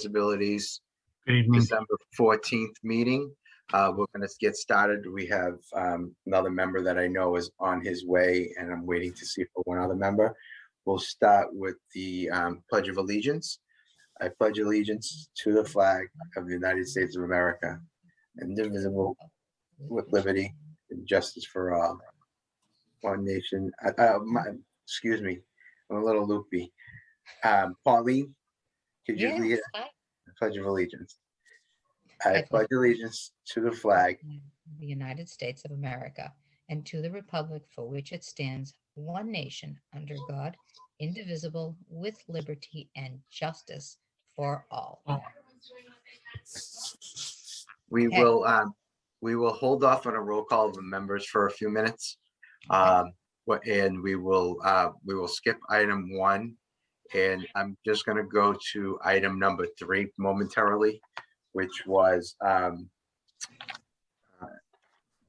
Disabilities Good evening. December 14th meeting. We're going to get started. We have another member that I know is on his way, and I'm waiting to see for one other member. We'll start with the Pledge of Allegiance. I pledge allegiance to the flag of the United States of America, indivisible, with liberty and justice for all. One nation. Excuse me, I'm a little loopy. Pauline, could you lead the Pledge of Allegiance? I pledge allegiance to the flag of the United States of America and to the republic for which it stands, one nation, under God, indivisible, with liberty and justice for all. We will hold off on a roll call of the members for a few minutes. And we will skip item 1, and I'm just going to go to item number 3 momentarily, which was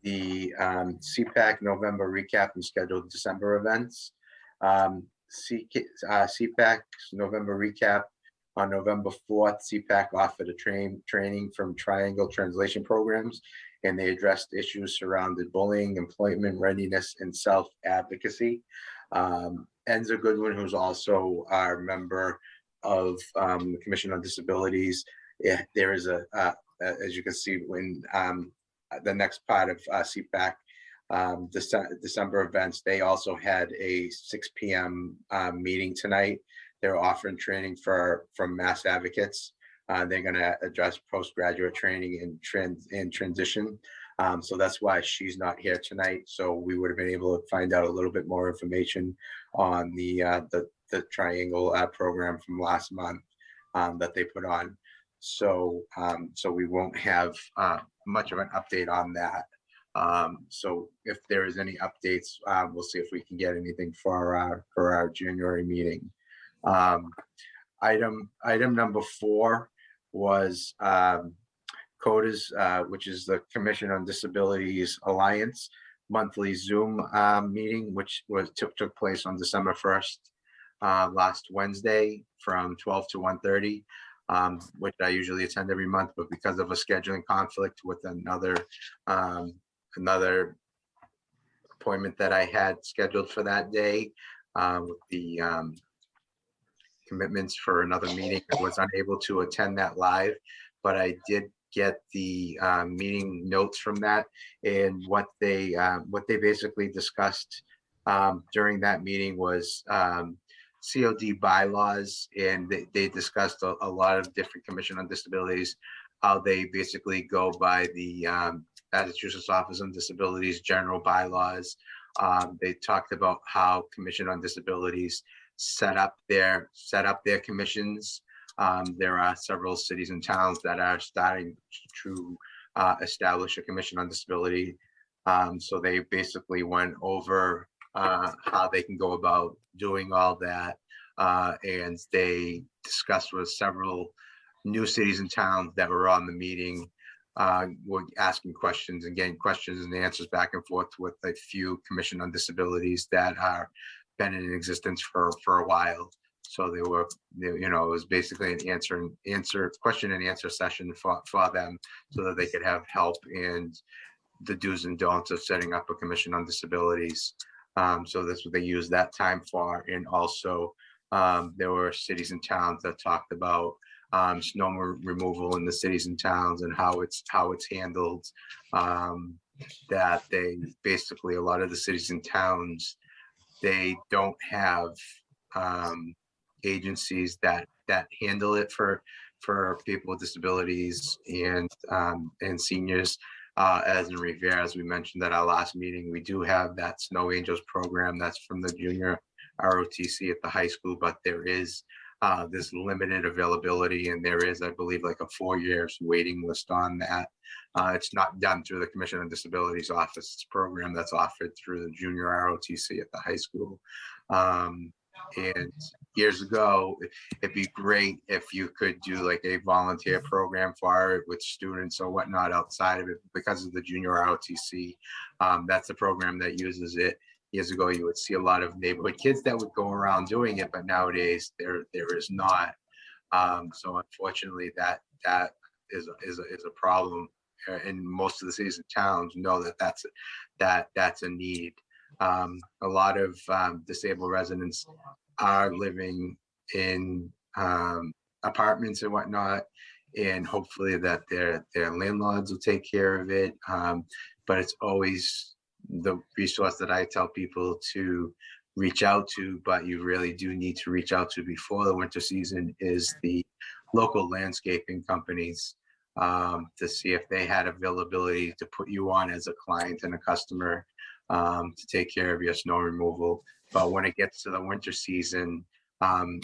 the CPAC November recap and scheduled December events. CPAC's November recap on November 4th, CPAC offered a training from Triangle Translation Programs, and they addressed issues surrounding bullying, employment readiness, and self-advocacy. Enza Goodwin, who's also our member of the Commission on Disabilities, there is as you can see, when the next part of CPAC, December events, they also had a 6 p.m. Meeting tonight. They're offering training from Mass Advocates. They're going to address postgraduate training and transition. So that's why she's not here tonight. So we would have been able to find out a little bit more information on the Triangle program from last month that they put on. So we won't have much of an update on that. So if there is any updates, we'll see if we can get anything for our January meeting. Item number 4 was CODA's, which is the Commission on Disabilities Alliance monthly Zoom meeting, which took place on December 1st, last Wednesday from 12 to 1:30. Which I usually attend every month, but because of a scheduling conflict with another appointment that I had scheduled for that day, with the commitments for another meeting, I was unable to attend that live, but I did get the meeting notes from that, and what they basically discussed during that meeting was COD bylaws, and they discussed a lot of different Commission on Disabilities, how they basically go by the Massachusetts Office on Disabilities general bylaws. They talked about how Commission on Disabilities set up their commissions. There are several cities and towns that are starting to establish a Commission on Disability. So they basically went over how they can go about doing all that, and they discussed with several new cities and towns that were on the meeting, were asking questions and getting questions and answers back and forth with a few Commission on Disabilities that are been in existence for a while. So they were, it was basically an question and answer session for them, so that they could have help in the do's and don'ts of setting up a Commission on Disabilities. So that's what they used that time for. And also there were cities and towns that talked about snow removal in the cities and towns and how it's handled. That they basically, a lot of the cities and towns, they don't have agencies that handle it for people with disabilities and seniors. As in Revere, as we mentioned at our last meeting, we do have that Snow Angels program that's from the junior ROTC at the high school, but there is this limited availability, and there is, I believe, like a 4 years waiting list on that. It's not done through the Commission on Disabilities Office. It's a program that's offered through the junior ROTC at the high school. And years ago, it'd be great if you could do like a volunteer program for it with students or whatnot outside of it, because of the junior ROTC. That's a program that uses it. Years ago, you would see a lot of neighborhood kids that would go around doing it, but nowadays there is not. So unfortunately, that is a problem. And most of the cities and towns know that that's a need. A lot of disabled residents are living in apartments and whatnot, and hopefully that their landlords will take care of it. But it's always the resource that I tell people to reach out to, but you really do need to reach out to before the winter season, is the local landscaping companies, to see if they had availability to put you on as a client and a customer, to take care of your snow removal. But when it gets to the winter season,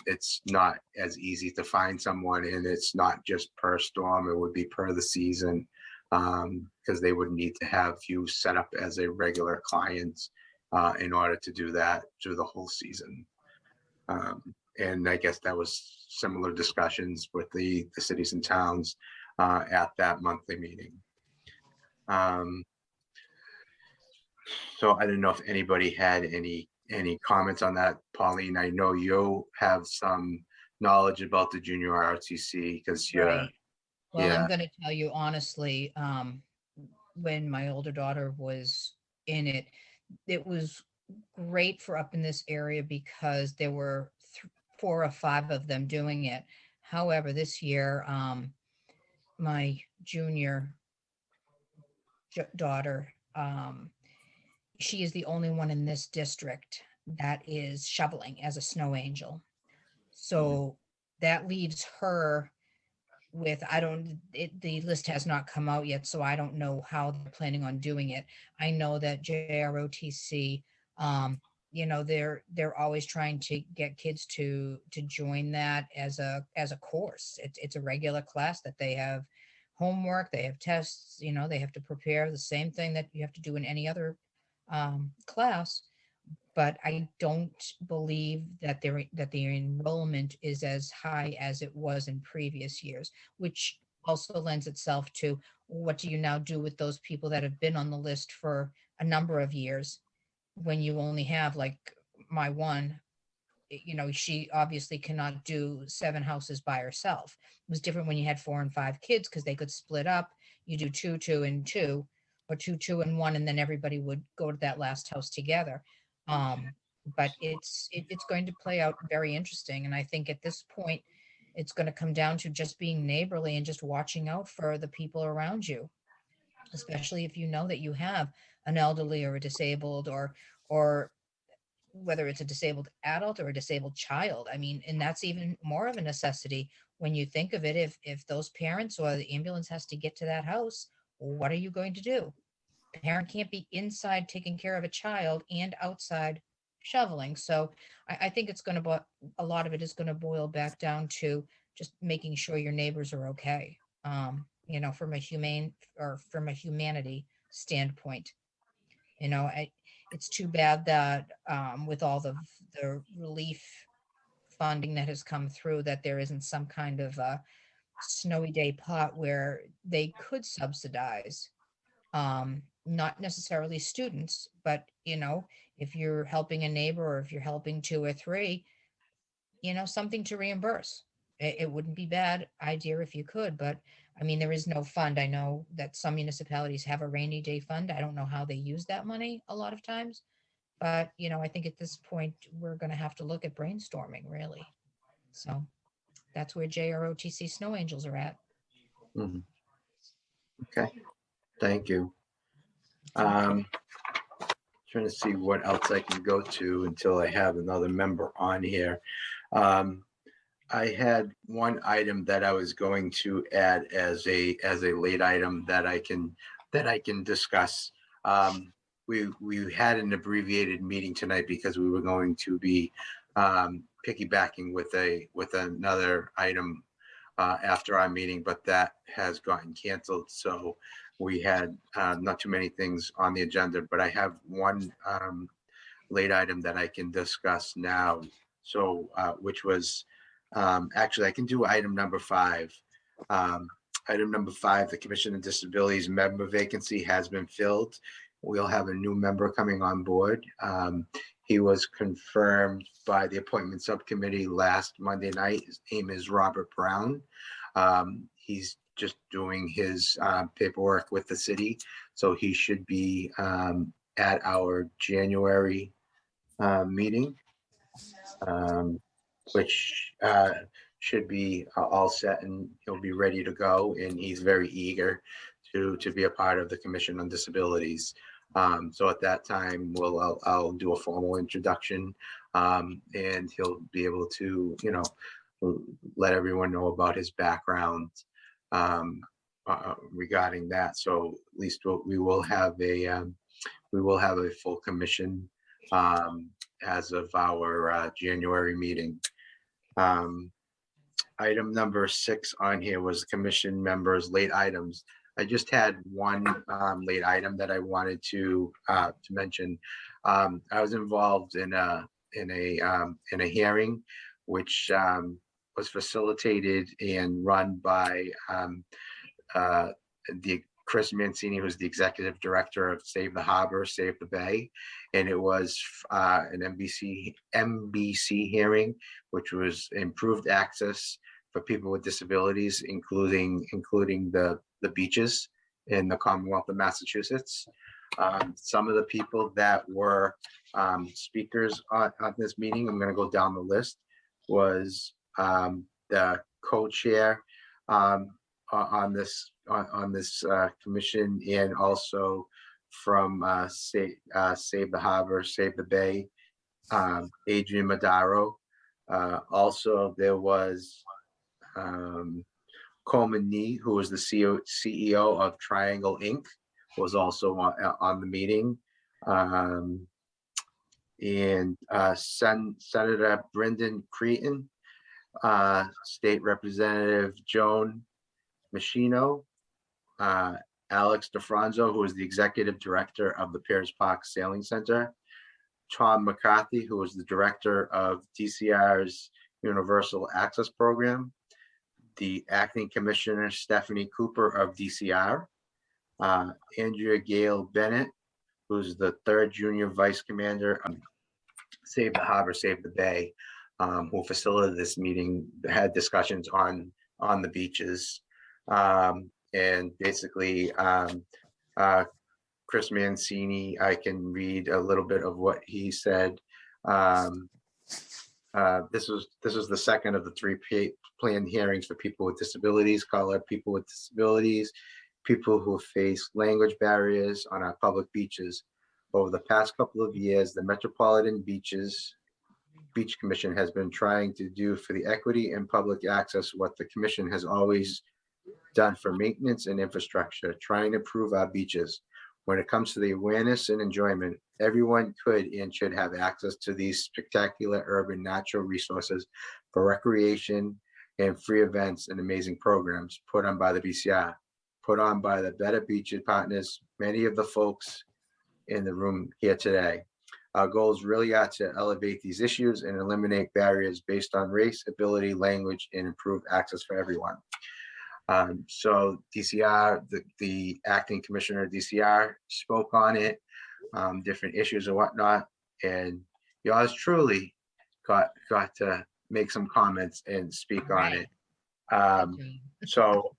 it's not as easy to find someone, and it's not just per storm, it would be per the season, because they would need to have you set up as a regular client in order to do that through the whole season. And I guess that was similar discussions with the cities and towns at that monthly meeting. So I don't know if anybody had any comments on that. Pauline, I know you have some knowledge about the junior ROTC because you're, Right. Well, I'm yeah, going to tell you honestly, when my older daughter was in it, it was great for up in this area because there were 4 or 5 of them doing it. However, this year, my junior daughter, she is the only one in this district that is shoveling as a snow angel. So that leaves her with, I don't, the list has not come out yet, so I don't know how they're planning on doing it. I know that JROTC, um, they're always trying to get kids to join that as a course. It's a regular class that they have homework, they have tests, they have to prepare the same thing that you have to do in any other class, but I don't believe that their enrollment is as high as it was in previous years, which also lends itself to, what do you now do with those people that have been on the list for a number of years when you only have, like, my one, she obviously cannot do 7 houses by herself. It was different when you had 4 and 5 kids because they could split up. You do two, two, and two, or two, two, and one, and then everybody would go to that last house together. Um, but it's going to play out very interesting, and I think at this point, it's going to come down to just being neighborly and just watching out for the people around you, especially if you know that you have an elderly or a disabled, or whether it's a disabled adult or a disabled child. I mean, and that's even more of a necessity when you think of it. If those parents or the ambulance has to get to that house, what are you going to do? Parent can't be inside taking care of a child and outside shoveling. So I think it's going to, a lot of it is going to boil back down to just making sure your neighbors are okay. From a humane, or from a humanity standpoint. It's too bad that, with all the relief funding that has come through, that there isn't some kind of a snowy day pot where they could subsidize, not necessarily students, but if you're helping a neighbor, or if you're helping 2 or 3, something to reimburse. It wouldn't be bad idea if you could, but I mean, there is no fund. I know that some municipalities have a rainy day fund. I don't know how they use that money a lot of times, but I think at this point we're going to have to look at brainstorming, really. So that's where JROTC Snow Angels are at. mhm. Okay, thank you. Okay. Trying to see what else I can go to until I have another member on here. Um, I had one item that I was going to add as a late item that I can discuss. We had an abbreviated meeting tonight because we were going to be piggybacking with another item after our meeting, but that has gotten canceled. So we had not too many things on the agenda, but I have one late item that I can discuss now. So, which was, actually, I can do item number 5. Um, Item number 5, the Commission on Disabilities member vacancy has been filled. we'll have a new member coming on board. He was confirmed by the appointment subcommittee last Monday night. His name is Robert Brown. He's just doing his paperwork with the city, so he should be at our January meeting, which should be all set, and he'll be ready to go. And he's very eager to be a part of the Commission on Disabilities. So at that time, I'll do a formal introduction, and he'll be able to, let everyone know about his background regarding that. So at least we will have a full commission as of our January meeting. Item number 6 on here was commission members' late items. I just had one late item that I wanted to mention. I was involved in a hearing, which was facilitated and run by the Chris Mancini, who's the executive director of Save the Harbor, Save the Bay, and it was an MBC hearing, which was improved access for people with disabilities, including the beaches in the Commonwealth of Massachusetts. Some of the people that were speakers on this meeting, I'm going to go down the list, was the co-chair on this commission, and also from Save the Harbor, Save the Bay, Adrian Madaro. Also, there was Coleman Nee, who was the CEO of Triangle Inc., was also on the meeting. And Senator Brendan Creighton, State Representative Joan Machino, Alex DeFranzo, who is the executive director of the Pierce Park Sailing Center, Tom McCarthy, who is the director of DCR's Universal Access Program, the acting commissioner Stephanie Cooper of DCR, Andrea Gale Bennett, who's the 3rd junior vice commander of Save the Harbor, Save the Bay, who facilitated this meeting, had discussions on the beaches. And basically, Chris Mancini, I can read a little bit of what he said. This was the second of the 3 planned hearings for people with disabilities, colored people with disabilities, people who face language barriers on our public beaches. Over the past couple of years, the Metropolitan Beach Commission has been trying to do for the equity and public access what the commission has always done for maintenance and infrastructure, trying to improve our beaches. When it comes to the awareness and enjoyment, everyone could and should have access to these spectacular urban natural resources for recreation and free events and amazing programs put on by the BCR, put on by the Better Beaches partners, many of the folks in the room here today. Our goals really are to elevate these issues and eliminate barriers based on race, ability, language, and improve access for everyone. So DCR, the acting commissioner of DCR spoke on it, different issues and whatnot, and yours truly got to make some comments and speak on it. So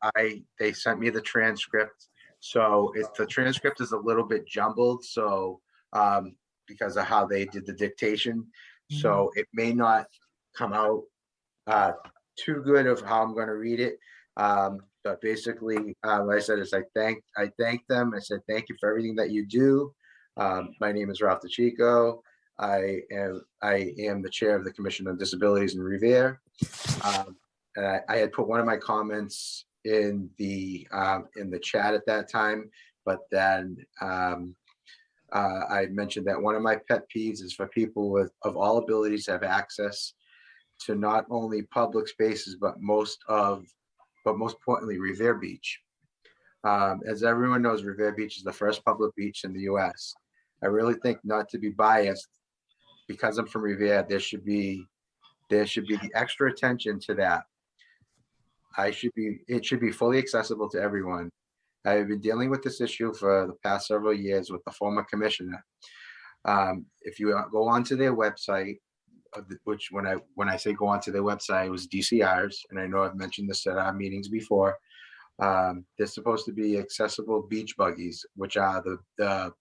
they sent me the transcript. So the transcript is a little bit jumbled, so because of how they did the dictation, so it may not come out too good of how I'm going to read it. But basically, what I said is I thank them. I said, thank you for everything that you do. My name is Ralph DeChico. I am the chair of the Commission on Disabilities in Revere. I had put one of my comments in the chat at that time, but then I mentioned that one of my pet peeves is for people of all abilities to have access to not only public spaces, but most importantly, Revere Beach. As everyone knows, Revere Beach is the first public beach in the US. I really think, not to be biased, because I'm from Revere, there should be the extra attention to that. It should be fully accessible to everyone. I've been dealing with this issue for the past several years with the former commissioner. If you go onto their website, which when I say go onto their website, it was DCRs, and I know I've mentioned this at our meetings before. There's supposed to be accessible beach buggies, which are the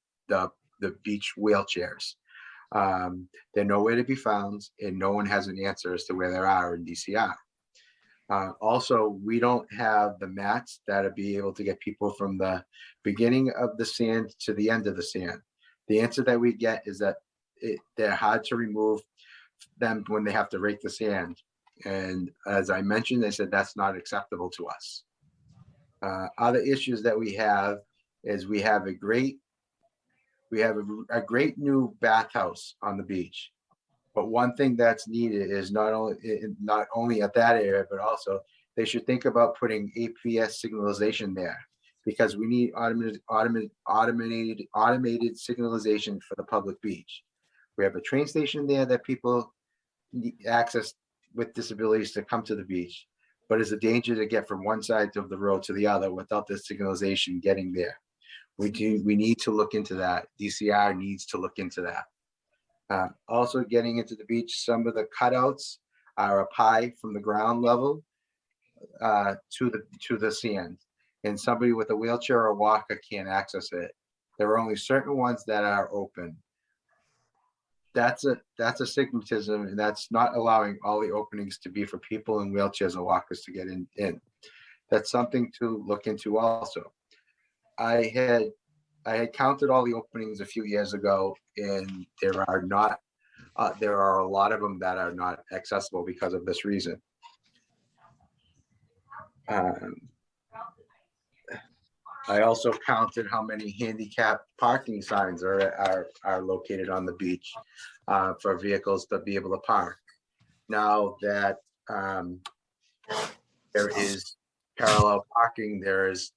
beach wheelchairs. They're nowhere to be found, and no one has an answer as to where they are in DCR. Also, we don't have the mats that'll be able to get people from the beginning of the sand to the end of the sand. The answer that we get is that they're hard to remove them when they have to rake the sand. And as I mentioned, they said that's not acceptable to us. Other issues that we have is we have a great new bathhouse on the beach. But one thing that's needed is not only at that area, but also they should think about putting APS signalization there, because we need automated signalization for the public beach. We have a train station there that people need access with disabilities to come to the beach, but it's a danger to get from one side of the road to the other without the signalization getting there. We need to look into that. DCR needs to look into that. Also getting into the beach, some of the cutouts are up high from the ground level to the sand, and somebody with a wheelchair or walker can't access it. There are only certain ones that are open. That's a stigmatism, and that's not allowing all the openings to be for people in wheelchairs or walkers to get in. That's something to look into also. I had counted all the openings a few years ago, and there are a lot of them that are not accessible because of this reason. I also counted how many handicap parking signs are located on the beach for vehicles to be able to park. Now that there is parallel parking, there is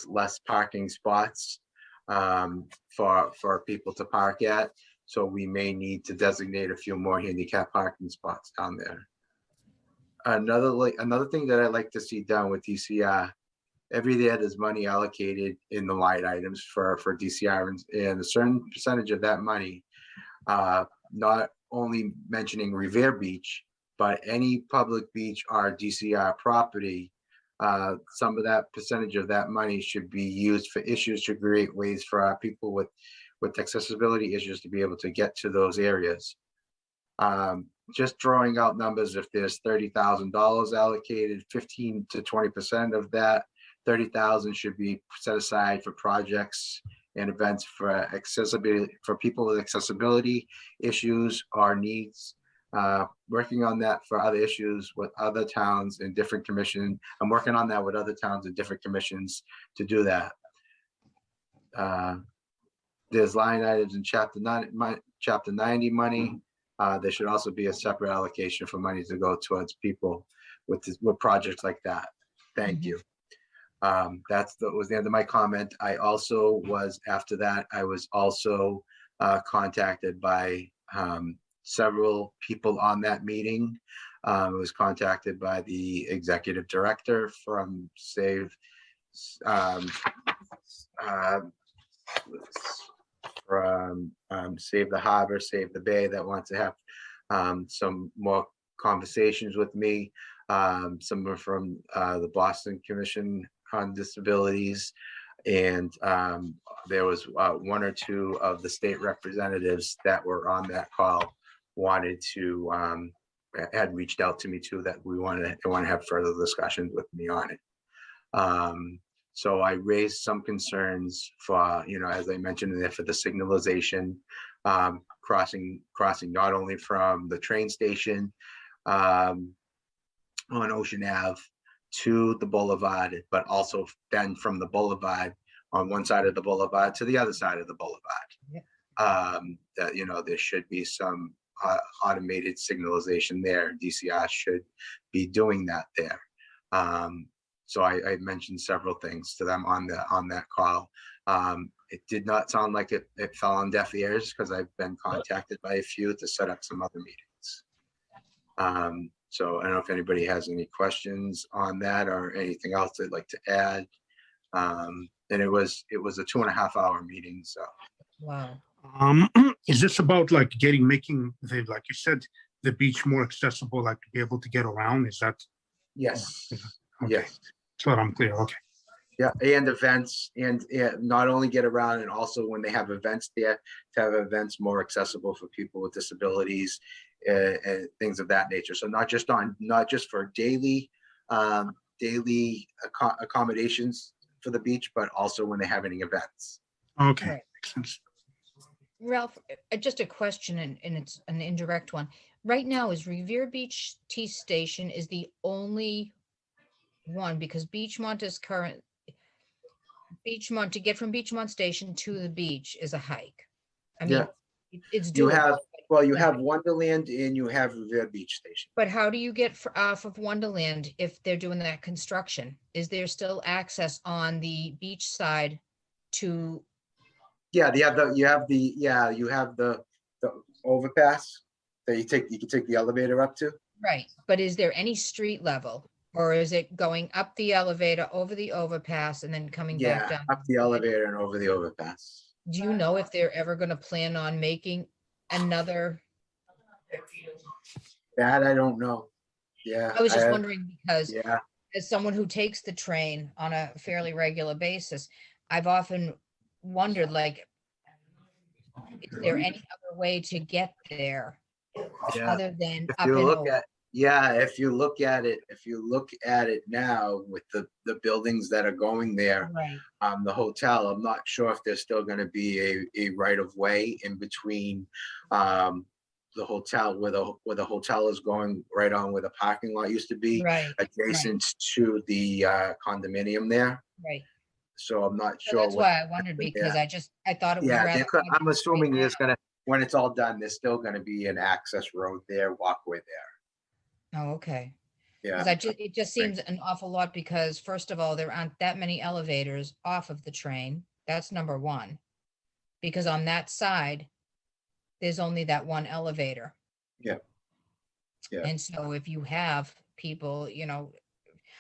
less parking spots for people to park at. So we may need to designate a few more handicap parking spots down there. Another thing that I like to see done with DCR, every year there's money allocated in the line items for DCR, and a certain percentage of that money, not only mentioning Revere Beach, but any public beach or DCR property, some of that percentage of that money should be used for issues to create ways for our people with accessibility issues to be able to get to those areas. Just drawing out numbers, if there's $30,000 allocated, 15 to 20% of that 30,000 should be set aside for projects and events for accessibility, for people with accessibility issues or needs. Working on that for other issues with other towns and different commissions. I'm working on that with other towns and different commissions to do that. There's line items in chapter 90 money. There should also be a separate allocation for money to go towards people with projects like that. Thank you. That was the end of my comment. I also was, after that, I was also contacted by several people on that meeting. I was contacted by the executive director from Save Save the Harbor, Save the Bay, that wants to have some more conversations with me. Some are from the Boston Commission on Disabilities, and there was one or two of the state representatives that were on that call wanted to had reached out to me too, that they want to have further discussions with me on it. So I raised some concerns for, as I mentioned in there, for the signalization, crossing not only from the train station on Ocean Ave to the boulevard, but also then from the boulevard on one side of the boulevard to the other side of the boulevard. Yeah. That, there should be some automated signalization there. DCR should be doing that there. So I mentioned several things to them on that call. It did not sound like it fell on deaf ears, because I've been contacted by a few to set up some other meetings. So I don't know if anybody has any questions on that or anything else they'd like to add. And it was a 2.5 hour meeting, so. Wow. Is this about like making the, like you said, the beach more accessible, like to be able to get around? Is that? Yes, Okay. yes. So I'm clear. Okay. Yeah, and events, and not only get around, and also when they have events there, to have events more accessible for people with disabilities, and things of that nature. So not just for daily accommodations for the beach, but also when they have any events. Okay. Right. Makes sense. Ralph, just a question, and it's an indirect one. Right now, is Revere Beach T Station is the only one, because Beachmont is Beachmont, to get from Beachmont Station to the beach is a hike. I mean, Yeah. it's You have, doable. well, you have Wonderland and you have Revere Beach Station. But how do you get off of Wonderland if they're doing that construction? Is there still access on the beach side to, Yeah, you have the overpass that you can take the elevator up to. right, but is there any street level? Or is it going up the elevator, over the overpass, and then coming back Yeah, down? up the elevator and over the overpass. Do you know if they're ever gonna plan on making another? That I don't know. Yeah. I was just wondering, because Yeah, as someone who takes the train on a fairly regular basis, I've often wondered, like, is there any other way to get there yeah. other than If up you and look over? at, yeah, if you look at it now with the buildings that are going there, Right, the hotel, I'm not sure if there's still gonna be a right of way in between, the hotel, where the hotel is going right on where the parking lot used to be, right, adjacent to the condominium there. right. So I'm not So sure that's what. why I wondered, because Yeah, I thought it was yeah, rather I'm obvious right assuming there's now. gonna, when it's all done, there's still gonna be an access road there, walkway there. Oh, okay. Yeah. Because it just seems an awful lot, because first of all, there aren't that many elevators off of the train. That's number one. Because on that side, there's only that one elevator. Yeah. Yeah. And so if you have people,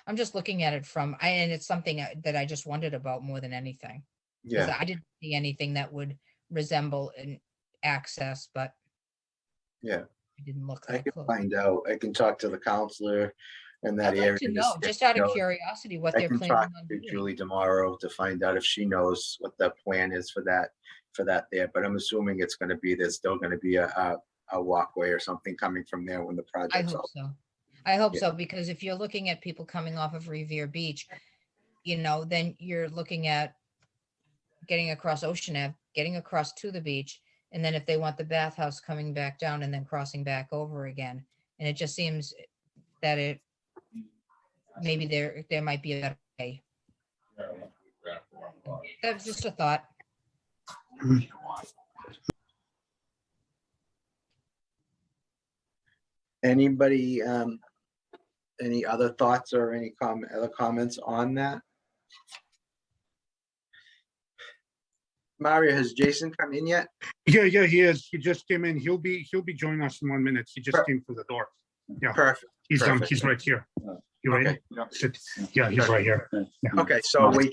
I'm just looking at it and it's something that I just wondered about more than anything. Because Yeah, I didn't see anything that would resemble an access, but yeah. it didn't look I that can close. find out. I can talk to the counselor in that I'd like area. to to know, see if just out she of knows. curiosity, what I they're can planning talk on to doing. Julie tomorrow to find out if she knows what the plan is for that there, but I'm assuming it's gonna be, there's still gonna be a walkway or something coming from there when the I project's hope out. so. I hope Yeah. so, because if you're looking at people coming off of Revere Beach, then you're looking at getting across Ocean Ave, getting across to the beach, and then if they want the bathhouse, coming back down and then crossing back over again. And it just seems that maybe there might be a better way. That was just a thought. Anybody, any other thoughts or any other comments on that? Mario, has Jason come in yet? Yeah, he is. He just came in. He'll be joining us in 1 minute. He just came through the door. Yeah, Perfect. he's perfect. He's right here. You ready? Okay. Sit. Yeah, he's right here. Yeah. Okay, so we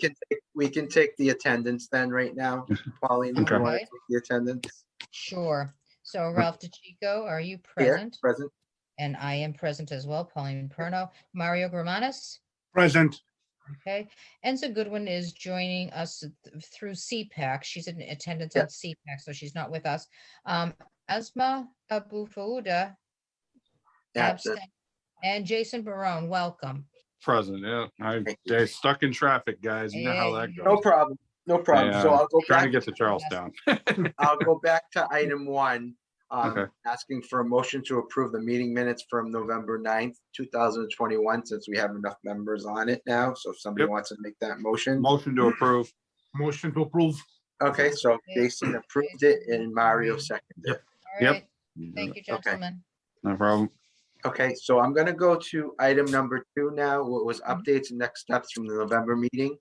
can take the attendance then right now. Pauline, if you Okay. want to Okay. take the attendance? Sure. So Ralph DeChico, are you Here, present? present. And I am present as well, Pauline Perno. Mario Gramanis? Present. Okay. Enza Goodwin is joining us through CPAC. She's in attendance Yeah. on CPAC, so she's not with us. Asma Abu Fauda, Absent. absent. And Jason Barone, welcome. Present, yeah. They stuck in traffic, guys. You know how that Hey. No goes. problem, no problem. So I'll go Trying to back, get to Charlestown. I'll go back to item 1. Okay. Asking for a motion to approve the meeting minutes from November 9th, 2021, since we have enough members on it now. So if somebody Yep. wants to make that motion. Motion to approve. Motion to approve. Okay, so Jason approved it and Mario seconded it. All Yep. right. Thank you, gentlemen. No problem. Okay, so I'm gonna go to item number 2 now, what was Mhm. updates and next steps from the November meeting.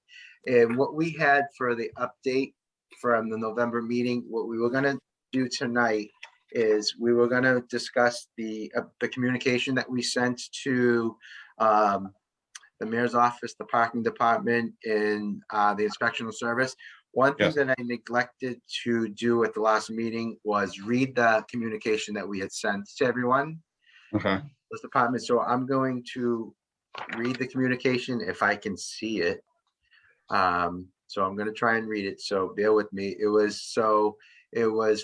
And what we had for the update from the November meeting, what we were gonna do tonight is we were gonna discuss the communication that we sent to the mayor's office, the parking department, and the inspectional service. One thing Yes. that I neglected to do at the last meeting was read the communication that we had sent to everyone, Okay. those departments. So I'm going to read the communication if I can see it. So I'm going to try and read it. So bear with me. It was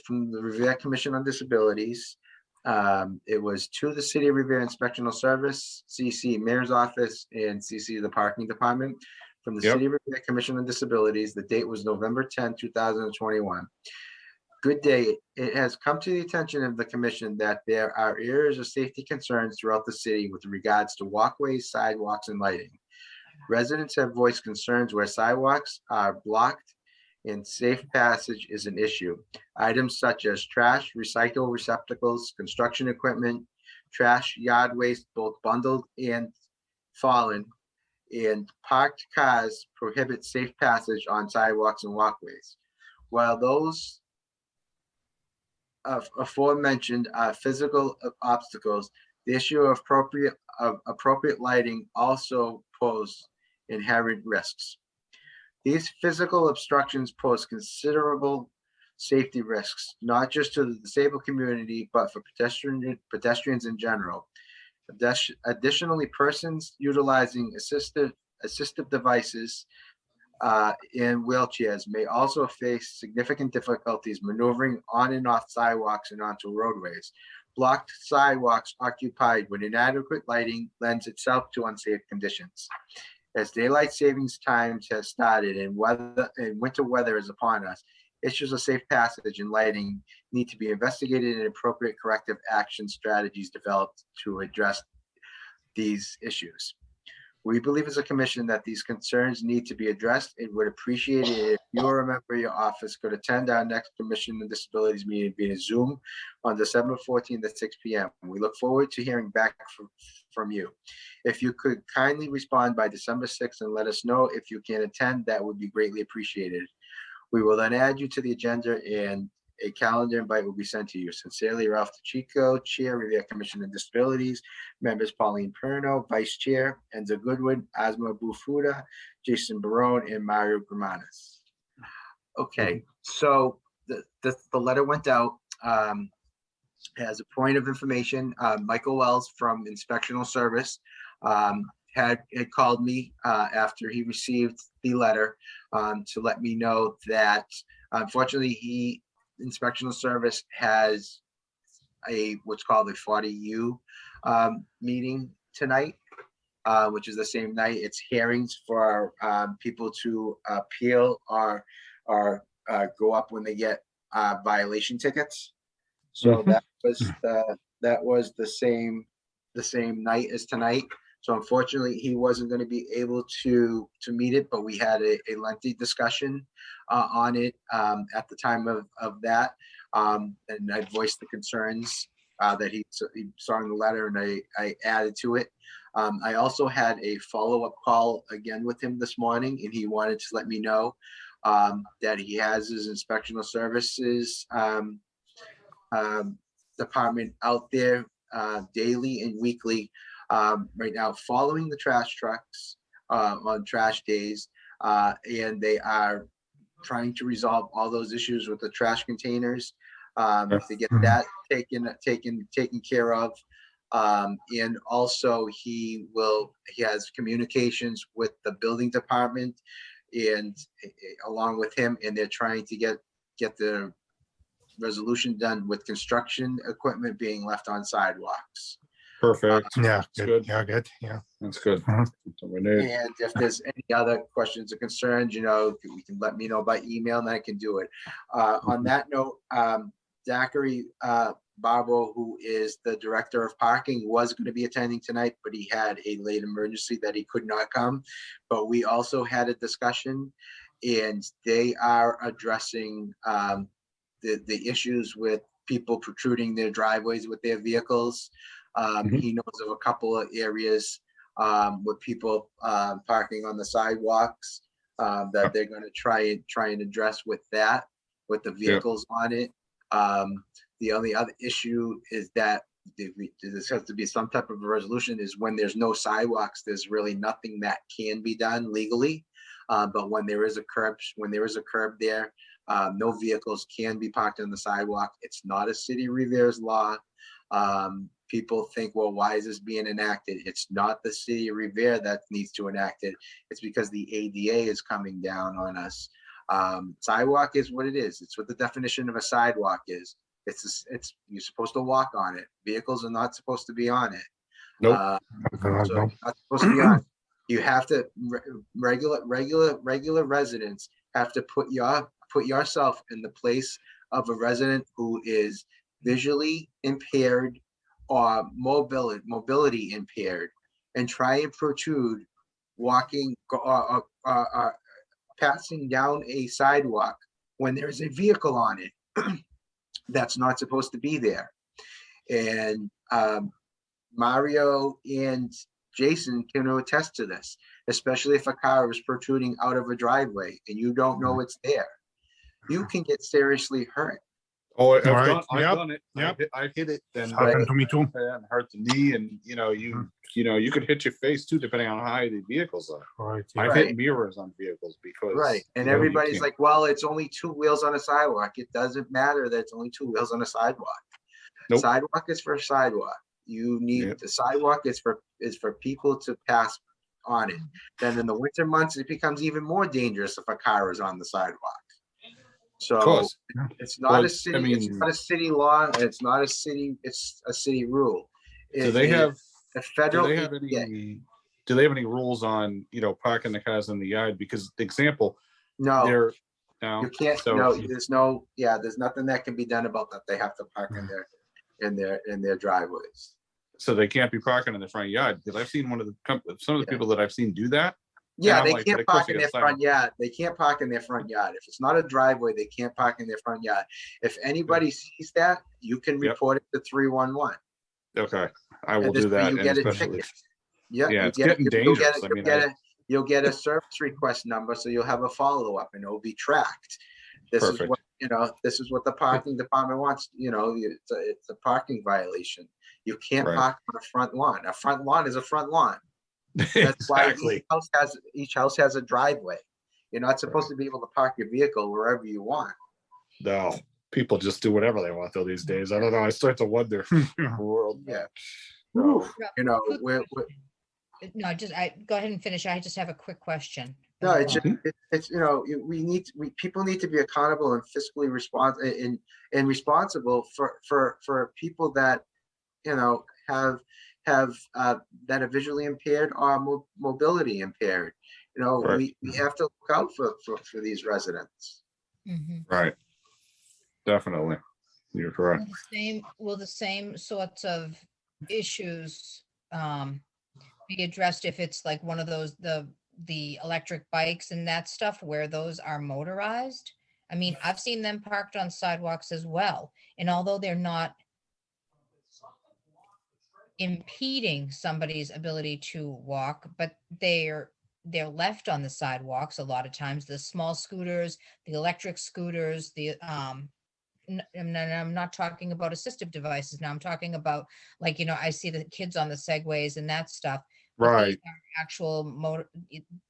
from the Revere Commission on Disabilities. It was to the City of Revere Inspectional Service, CC Mayor's Office, and CC the Parking Department. From the Yep. City of Revere Commission on Disabilities. The date was November 10, 2021. Good day. It has come to the attention of the commission that there are areas of safety concerns throughout the city with regards to walkways, sidewalks, and lighting. Residents have voiced concerns where sidewalks are blocked and safe passage is an issue. Items such as trash, recycle receptacles, construction equipment, trash, yard waste, both bundled and fallen, and parked cars prohibit safe passage on sidewalks and walkways. While those aforementioned physical obstacles, the issue of appropriate lighting also pose inherent risks. These physical obstructions pose considerable safety risks, not just to the disabled community, but for pedestrians in general. Additionally, persons utilizing assistive devices in wheelchairs may also face significant difficulties maneuvering on and off sidewalks and onto roadways. Blocked sidewalks occupied with inadequate lighting lends itself to unsafe conditions. As daylight savings times has started and winter weather is upon us, issues of safe passage and lighting need to be investigated and appropriate corrective action strategies developed to address these issues. We believe as a commission that these concerns need to be addressed and would appreciate it if you or a member of your office could attend our next Commission on Disabilities meeting via Zoom on December 14th at 6 p.m. We look forward to hearing back from you. If you could kindly respond by December 6th and let us know if you can attend, that would be greatly appreciated. We will then add you to the agenda and a calendar invite will be sent to you. Sincerely, Ralph DeChico, Chair, Revere Commission on Disabilities. Members Pauline Perno, Vice Chair, Enzo Goodwin, Asma Bufuda, Jason Barone, and Mario Gramanas. Okay, so the letter went out. As a point of information, Michael Wells from Inspectional Service had called me after he received the letter to let me know that unfortunately Inspectional Service has what's called a 40U meeting tonight, which is the same night. It's hearings for people to appeal or go up when they get violation tickets. So that was the same night as tonight. So unfortunately, he wasn't going to be able to meet it, but we had a lengthy discussion on it at the time of that. And I voiced the concerns that he saw in the letter, and I added to it. I also had a follow-up call again with him this morning, and he wanted to let me know that he has his inspectional services department out there daily and weekly right now, following the trash trucks on trash days, and they are trying to resolve all those issues with the trash containers to get that taken care of. And also he has communications with the building department and along with him, and they're trying to get the resolution done with construction equipment being left on sidewalks. Perfect. Yeah, That's good. good. Yeah, good. Yeah. That's good. Mhm. That's what we need. And if there's any other questions or concerns, you can let me know by email and I can do it. On that note, Zachary Barbo, who is the director of parking, was going to be attending tonight, but he had a late emergency that he could not come. But we also had a discussion, and they are addressing the issues with people protruding their driveways with their vehicles. He knows of a couple of areas with people parking on the sidewalks that they're going to try and address with that, with the vehicles on it. The only other issue is that this has to be some type of a resolution, is when there's no sidewalks, there's really nothing that can be done legally. But when there is a curb, there, no vehicles can be parked on the sidewalk. It's not a city of Revere's law. People think, well, why is this being enacted? It's not the city of Revere that needs to enact it. It's because the ADA is coming down on us. Sidewalk is what it is. It's what the definition of a sidewalk is. It's you're supposed to walk on it. Vehicles are not supposed to be on it. Nope. So you're not supposed to be on. You have to regular residents have to put yourself in the place of a resident who is visually impaired or mobility impaired, and try and protrude walking or passing down a sidewalk when there's a vehicle on it that's not supposed to be there. And Mario and Jason can attest to this, especially if a car is protruding out of a driveway and you don't know it's there. You can get seriously hurt. Oh, I've Right. done it. Yep. I hit it, then Happened to me too. and hurt the knee, and you could hit your face too, depending on how high the vehicles are. Right. I've Right. hit mirrors on vehicles because Right. And you everybody's can't- like, well, it's only two wheels on a sidewalk. It doesn't matter that it's only two wheels on a sidewalk. Nope. Sidewalk is for sidewalk. You need Yep. the sidewalk is for people to pass on it. Then in the winter months, it becomes even more dangerous if a car is on the sidewalk. of So course. it's not Well, a city, I it's mean- not a city law, it's not a city, it's a city rule. Do they have a do federal they have ADA. any rules on parking the cars in the yard? Because the example No, there now you can't, so there's nothing that can be done about that. They have to park in their driveways. so they can't be parking in the front yard, because I've seen some of the people that I've seen do that. Yeah, I'm they like, but can't of course park you in got their sidewalk. front yard. They can't park in their front yard. If it's not a driveway, they can't park in their front yard. If anybody sees that, you can Yep. report it to 311. Okay, I will And this do way that, you and get a especially ticket. Yeah, Yeah, you it's get- getting you'll get dangerous. a- I mean, you'll get a service request number, so you'll have a follow-up and it'll be tracked. This is Perfect. what, this is what the parking department wants, it's a parking violation. You can't Right. park on a front lawn. A front lawn is a front lawn. That's why exactly. each house has a driveway. You're not supposed to be able to park your vehicle wherever you want. No, people just do whatever they want though these days. I don't know. I start to wonder the world. Yeah. Rob, So, quick question. No, go ahead and finish. I just have a quick question. no, it's just, Mhm. it's, people need to be accountable and fiscally responsible for people that, have that are visually impaired or mobility impaired. Right. We have to look out for these residents. Mhm. Right. Definitely. You're correct. Will the same sorts of issues be addressed if it's like one of those, the electric bikes and that stuff where those are motorized? I mean, I've seen them parked on sidewalks as well. And although they're not impeding somebody's ability to walk, but they're left on the sidewalks a lot of times, the small scooters, the electric scooters, I'm not talking about assistive devices now. I'm talking about, like, I see the kids on the segways and that stuff. But these Right. are actual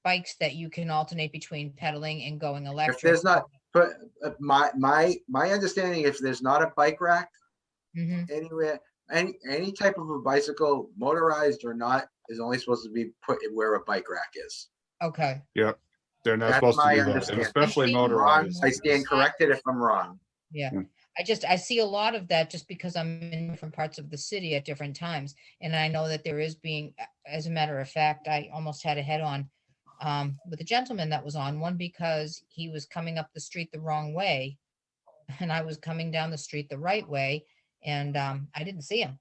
bikes that you can alternate between pedaling and going electric. If there's not, but my understanding, if there's not a bike rack Mhm. anywhere, any type of a bicycle, motorized or not, is only supposed to be put where a bike rack is. Okay. Yep. They're not That's supposed to my do that, and understanding. especially I'm seeing motorized. I stand corrected if I'm wrong. Yeah. Yeah. I see a lot of that just because I'm in different parts of the city at different times. And I know that there is as a matter of fact, I almost had a head on with a gentleman that was on one because he was coming up the street the wrong way and I was coming down the street the right way, and I didn't see him.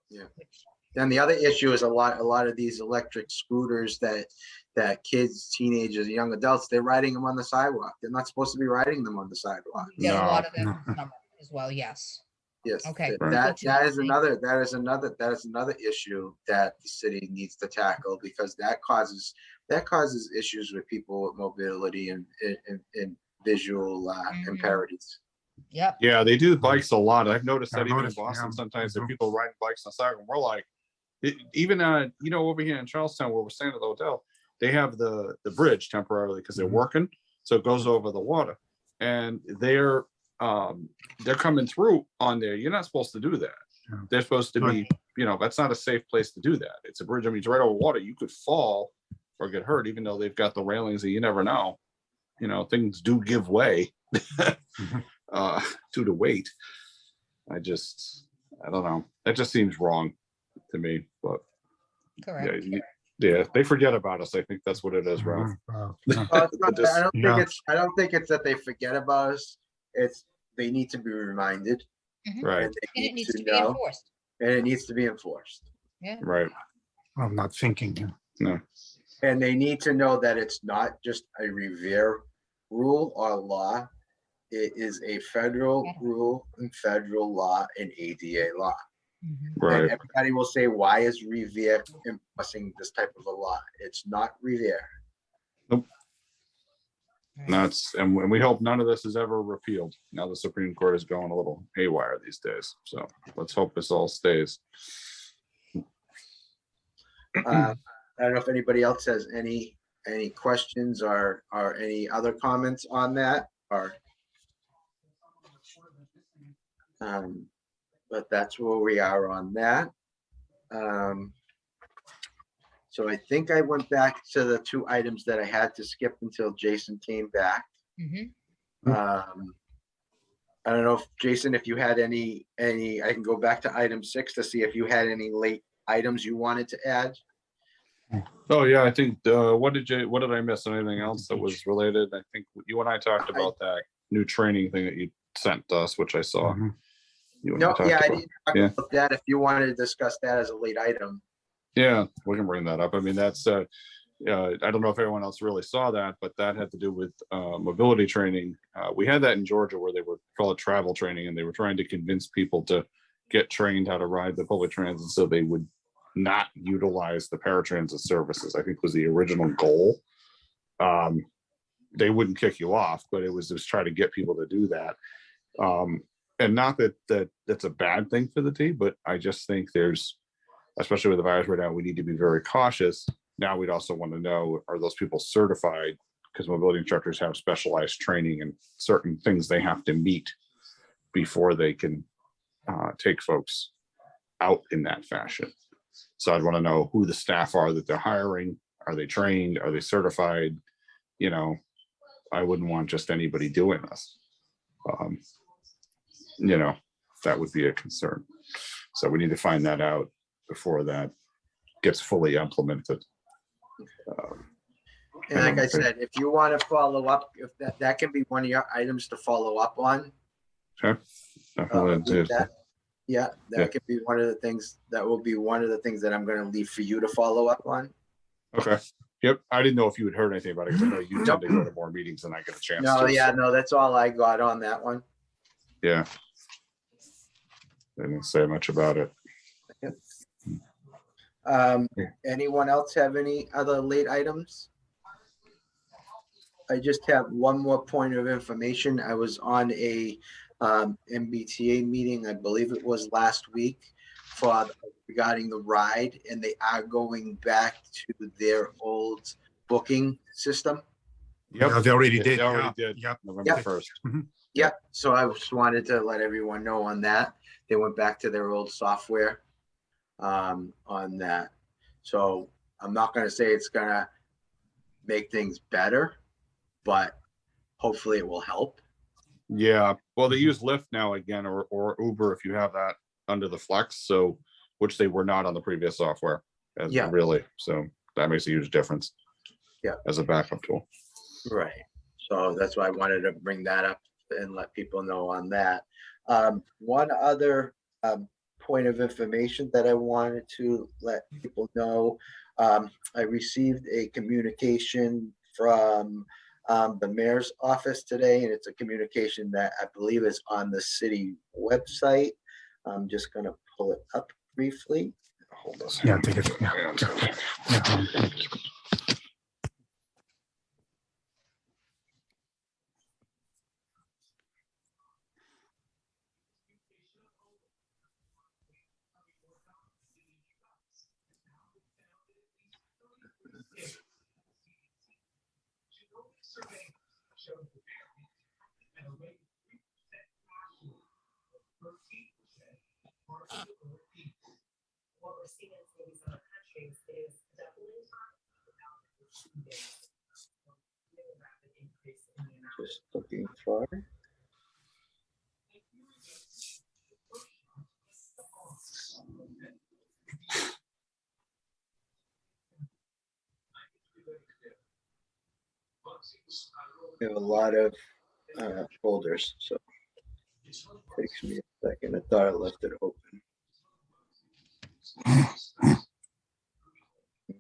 Yeah. Which, Then the other issue is a lot of these electric scooters that kids, teenagers, young adults, they're riding them on the sidewalk. They're not supposed to be riding them on the sidewalk. we get a lot No. of that in summer as well. Yes. Yes. Okay. That Good to is know. another issue that the city needs to tackle, because that causes issues with people with mobility and visual Mhm. impairments. Yep. Yeah, they do bikes a lot. I've noticed I that even in noticed, Boston, yeah. sometimes there are Mhm. people riding bikes on the sidewalk. And we're like, even over here in Charlestown where we're staying at the hotel, they have the bridge temporarily because they're Mhm. working, so it goes over the water, and they're coming through on there. You're not supposed to do that. Yeah. They're supposed to be, that's not a safe place to do that. It's a bridge. I mean, it's right over water. You could fall or get hurt, even though they've got the railings that you never know. Things do give way due to weight. I don't know. That just seems wrong to me. But Correct. yeah, they forget about us. I think that's what it is, Ralph. Yeah. Well, it's not- Just- I don't think it's that they forget about us. It's they need to be reminded, Right, and they And it need needs to to be know, enforced. and it needs to be enforced. Yeah. right. I'm not thinking. Yeah. No, And they need to know that it's not just a Revere rule or law. It is a federal rule and federal law and ADA law. Mhm. right. And everybody will say, why is Revere enforcing this type of a law? It's not Revere. Right. And we hope none of this is ever repealed. Now the Supreme Court is going a little haywire these days. So let's hope this all stays. I don't know if anybody else has any questions or any other comments on that or. But that's where we are on that. So I think I went back to the 2 items that I had to skip until Jason came back. Mhm. I don't know if Jason, if you had any, I can go back to item 6 to see if you had any late items you wanted to add. Oh yeah, I think what did I miss? Anything else that was related? I think you and I talked about that new training thing that you sent us, which I saw. Mhm. You and I No, talked yeah, I about. didn't talk Yeah. about that. If you wanted to discuss that as a late item. Yeah, we can bring that up. I mean, that's I don't know if everyone else really saw that, but that had to do with mobility training. We had that in Georgia where they would call it travel training, and they were trying to convince people to get trained how to ride the public transit so they would not utilize the paratransit services, I think was the original goal. They wouldn't kick you off, but it was just try to get people to do that. And not that that's a bad thing for the team, but I just think there's, especially with the virus right now, we need to be very cautious. Now we'd also want to know, are those people certified? Because mobility instructors have specialized training and certain things they have to meet before they can take folks out in that fashion. So I'd want to know who the staff are that they're hiring. Are they trained? Are they certified? I wouldn't want just anybody doing this. That would be a concern. So we need to find that out before that gets fully implemented. And like I said, if you want to follow up, if that can be one of your items to follow up on. Sure. Leave that. Yeah, that Yeah. could be one of the things, that will be one of the things that I'm going to leave for you to follow up on. Okay. Yep. I didn't know if you had heard anything about it, because I know you tend to go to more meetings than I get a chance No, to. yeah, so, no, that's all I got on that one. yeah. I didn't say much about it. Anyone else have any other late items? I just have one more point of information. I was on a MBTA meeting, I believe it was last week, regarding the ride, and they are going back to their old booking system. Yep. Yeah, they already did. They already Yeah. did. Yep. November Yep. 1st. Yeah, so I just wanted to let everyone know on that. They went back to their old software on that. So I'm not gonna say it's gonna make things better, but hopefully it will help. Yeah. Well, they use Lyft now again, or Uber if you have that under the Flex. So, which they were not on the previous software. Yeah. Really. So that makes a huge difference. Yeah. As a backup tool. Right. So that's why I wanted to bring that up and let people know on that. One other point of information that I wanted to let people know. I received a communication from the mayor's office today, and it's a communication that I believe is on the city website. I'm just going to pull it up briefly. Hold this. Yeah, take it. Yeah. Yeah. Just looking for. We have a lot of folders, so it takes me a second. I thought I left it open.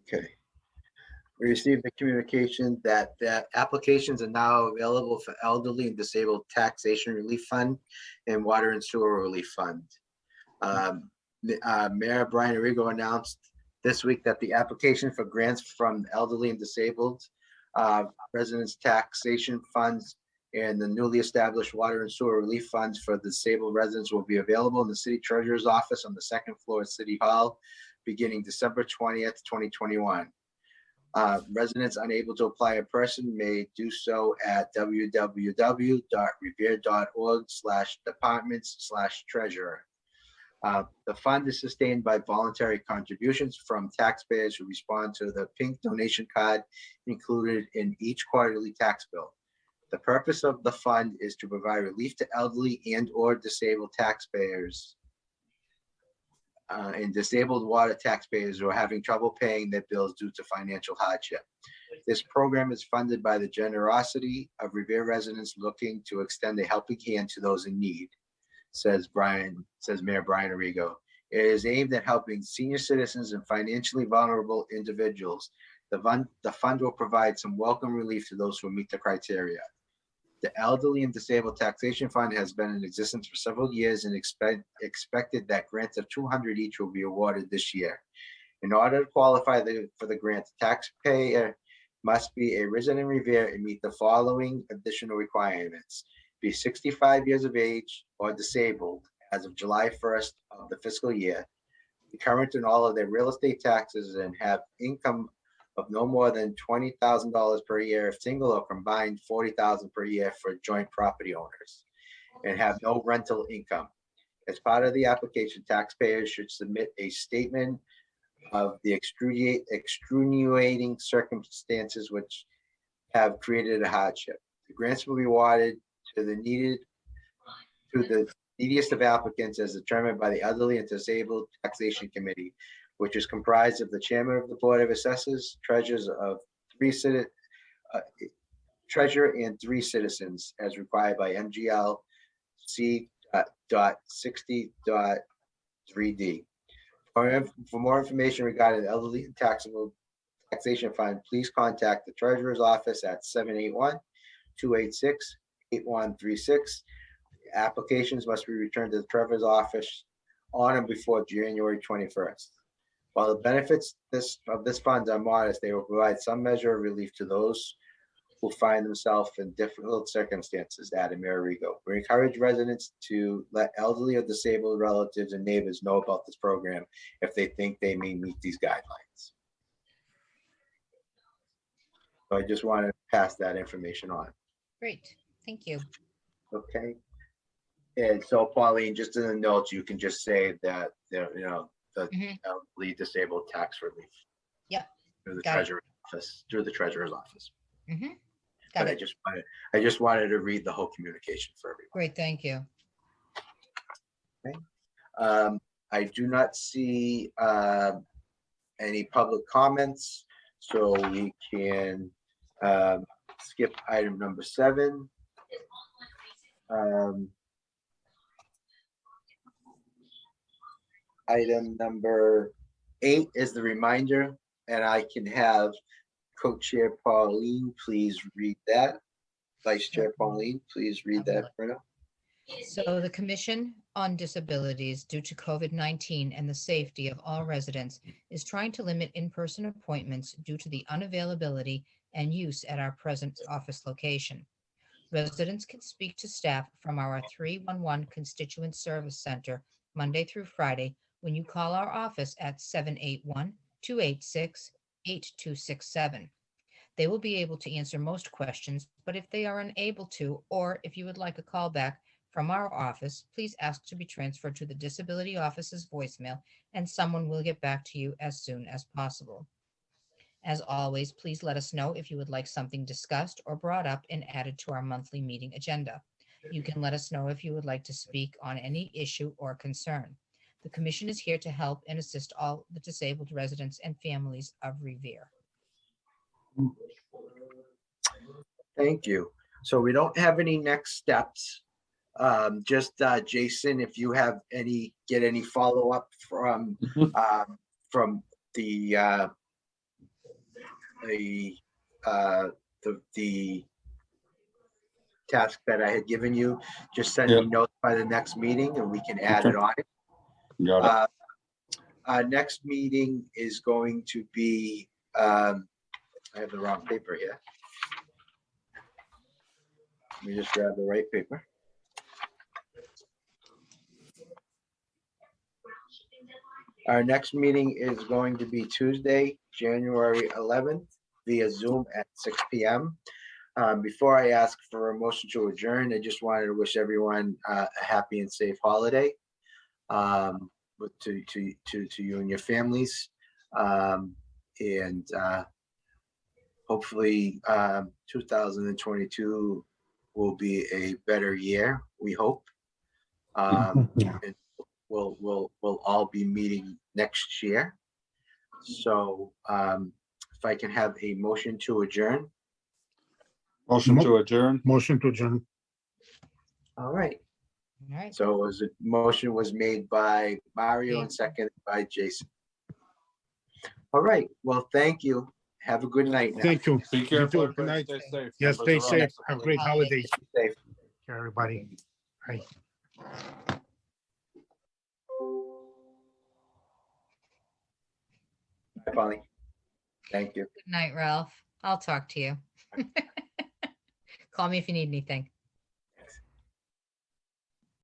Okay. We received a communication that applications are now available for elderly and disabled taxation relief fund and water and sewer relief fund. Mayor Brian Arrigo announced this week that the application for grants from elderly and disabled residents taxation funds and the newly established water and sewer relief funds for disabled residents will be available in the city treasurer's office on the second floor of City Hall beginning December 20th, 2021. Residents unable to apply in person may do so at www.revere.org/departments/treasurer. The fund is sustained by voluntary contributions from taxpayers who respond to the pink donation card included in each quarterly tax bill. The purpose of the fund is to provide relief to elderly and/or disabled taxpayers and disabled water taxpayers who are having trouble paying their bills due to financial hardship. This program is funded by the generosity of Revere residents looking to extend a helping hand to those in need, says Mayor Brian Arrigo. It is aimed at helping senior citizens and financially vulnerable individuals. The fund will provide some welcome relief to those who meet the criteria. The Elderly and Disabled Taxation Fund has been in existence for several years and expected that grants of $200 each will be awarded this year. In order to qualify for the grant, the taxpayer must be a resident in Revere and meet the following additional requirements: be 65 years of age or disabled as of July 1st of the fiscal year, be current in all of their real estate taxes, and have income of no more than $20,000 per year if single, or combined $40,000 per year for joint property owners, and have no rental income. As part of the application, taxpayers should submit a statement of the extenuating circumstances which have created a hardship. The grants will be awarded to the neediest of applicants as determined by the Elderly and Disabled Taxation Committee, which is comprised of the chairman of the Board of Assessors, treasurer and 3 citizens as required by MGL C.60.3D. For more information regarding the Elderly and Taxation Fund, please contact the treasurer's office at 781-286-8136. Applications must be returned to the treasurer's office on and before January 21st. While the benefits of this fund are modest, they will provide some measure of relief to those who find themselves in difficult circumstances, added Mayor Arrigo. We encourage residents to let elderly or disabled relatives and neighbors know about this program if they think they may meet these guidelines. So I just wanted to pass that information on. Great, thank you. Okay. And so Pauline, just in the notes, you can just say that the elderly disabled tax relief. Yep. Through the Got it. treasurer's office. Got But it. I just wanted to read the whole communication for everyone. Great, thank you. I do not see any public comments, so we can skip item number 7. Item number 8 is the reminder, and I can have Co-Chair Pauline please read that. Vice Chair Pauline, please read that, Brenna. So the Commission on Disabilities, due to COVID-19 and the safety of all residents, is trying to limit in-person appointments due to the unavailability and use at our present office location. Residents can speak to staff from our 311 Constituent Service Center Monday through Friday when you call our office at 781-286-8267. They will be able to answer most questions, but if they are unable to, or if you would like a call back from our office, please ask to be transferred to the Disability Office's voicemail, and someone will get back to you as soon as possible. As always, please let us know if you would like something discussed or brought up and added to our monthly meeting agenda. You can let us know if you would like to speak on any issue or concern. The commission is here to help and assist all the disabled residents and families of Revere. Thank you. So we don't have any next steps. Just Jason, if you have get any follow-up from the task that I had given you, just send me Yep. notes by the next meeting and we can add Okay. it on. Got it. Our next meeting is going to be, I have the wrong paper here. Let me just grab the right paper. Our next meeting is going to be Tuesday, January 11th via Zoom at 6 p.m. Before I ask for a motion to adjourn, I just wanted to wish everyone a happy and safe holiday to you and your families. And hopefully 2022 will be a better year, we hope. And we'll all be meeting next year. So if I can have a motion to adjourn. Motion to adjourn. Motion to adjourn. All right. All right. So motion was made by Mario and Jason. seconded by Jason. All right. Well, thank you. Have a good night now. Thank you. Be You careful, too. Good everybody. night. Stay safe. Yes, Numbers stay are up. safe. Have great holidays, Safe. everybody. Bye. Bye, Polly. Thank you. Good night, Ralph. I'll talk to you. Call me if you need anything.